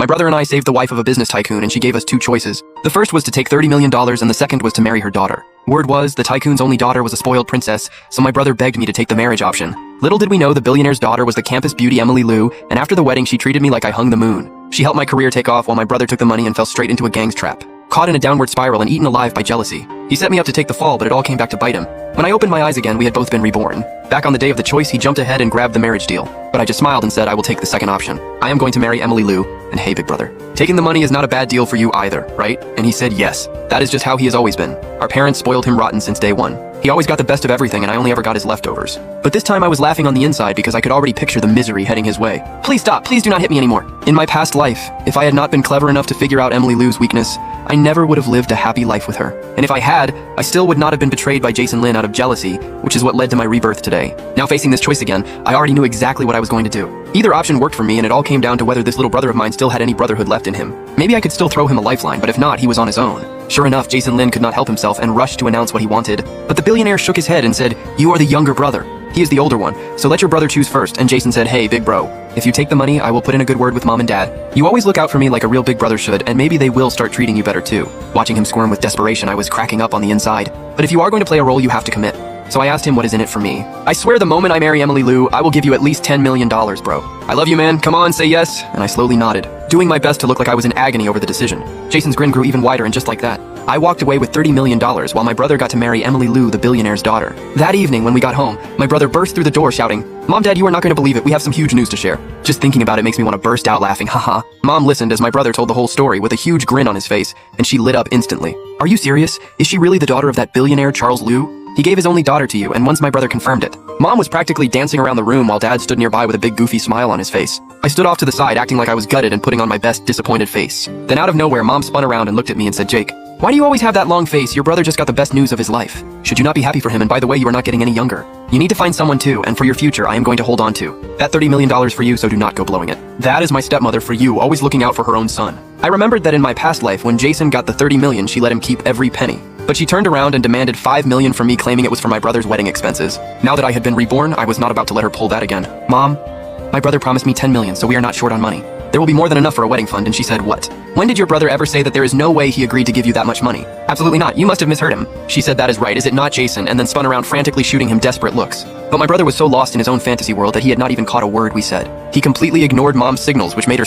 My brother and I saved the wife of a business tycoon and she gave us two choices. The first was to take $30 million and the second was to marry her daughter. Word was, the tycoon's only daughter was a spoiled princess, so my brother begged me to take the marriage option. Little did we know the billionaire's daughter was the campus beauty Emily Lou, and after the wedding she treated me like I hung the moon. She helped my career take off while my brother took the money and fell straight into a gang's trap. Caught in a downward spiral and eaten alive by jealousy. He set me up to take the fall, but it all came back to bite him. When I opened my eyes again, we had both been reborn. Back on the day of the choice, he jumped ahead and grabbed the marriage deal. But I just smiled and said I will take the second option. I am going to marry Emily Lou, and hey, big brother. Taking the money is not a bad deal for you either, right? And he said yes. That is just how he has always been. Our parents spoiled him rotten since day one. He always got the best of everything and I only ever got his leftovers. But this time I was laughing on the inside because I could already picture the misery heading his way. Please stop, please do not hit me anymore. In my past life, if I had not been clever enough to figure out Emily Lou's weakness, I never would have lived a happy life with her. And if I had, I still would not have been betrayed by Jason Lin out of jealousy, which is what led to my rebirth today. Now facing this choice again, I already knew exactly what I was going to do. Either option worked for me and it all came down to whether this little brother of mine still had any brotherhood left in him. Maybe I could still throw him a lifeline, but if not, he was on his own. Sure enough, Jason Lin could not help himself and rushed to announce what he wanted. But the billionaire shook his head and said, "You are the younger brother. He is the older one, so let your brother choose first." And Jason said, "Hey, big bro, if you take the money, I will put in a good word with mom and dad. You always look out for me like a real big brother should, and maybe they will start treating you better too." Watching him squirm with desperation, I was cracking up on the inside. But if you are going to play a role, you have to commit. So I asked him what is in it for me. "I swear the moment I marry Emily Lou, I will give you at least $10 million, bro. I love you, man. Come on, say yes." And I slowly nodded, doing my best to look like I was in agony over the decision. Jason's grin grew even wider, and just like that, I walked away with $30 million while my brother got to marry Emily Lou, the billionaire's daughter. That evening, when we got home, my brother burst through the door shouting, "Mom, Dad, you are not going to believe it. We have some huge news to share." Just thinking about it makes me want to burst out laughing, haha. Mom listened as my brother told the whole story with a huge grin on his face, and she lit up instantly. "Are you serious? Is she really the daughter of that billionaire Charles Liu? He gave his only daughter to you, and once my brother confirmed it." Mom was practically dancing around the room while Dad stood nearby with a big goofy smile on his face. I stood off to the side acting like I was gutted and putting on my best disappointed face. Then out of nowhere, Mom spun around and looked at me and said, "Jake, why do you always have that long face? Your brother just got the best news of his life. Should you not be happy for him? And by the way, you are not getting any younger. You need to find someone too, and for your future, I am going to hold on to. That $30 million for you, so do not go blowing it. That is my stepmother for you, always looking out for her own son." I remembered that in my past life, when Jason got the $30 million, she let him keep every penny. But she turned around and demanded $5 million from me, claiming it was for my brother's wedding expenses. Now that I had been reborn, I was not about to let her pull that again. "Mom, my brother promised me $10 million, so we are not short on money. There will be more than enough for a wedding fund." And she said, "What? When did your brother ever say that there is no way he agreed to give you that much money? Absolutely not. You must have misheard him." She said, "That is right. Is it not, Jason?" And then spun around frantically shooting him desperate looks. But my brother was so lost in his own fantasy world that he had not even caught a word we said. He completely ignored Mom's signals, which made her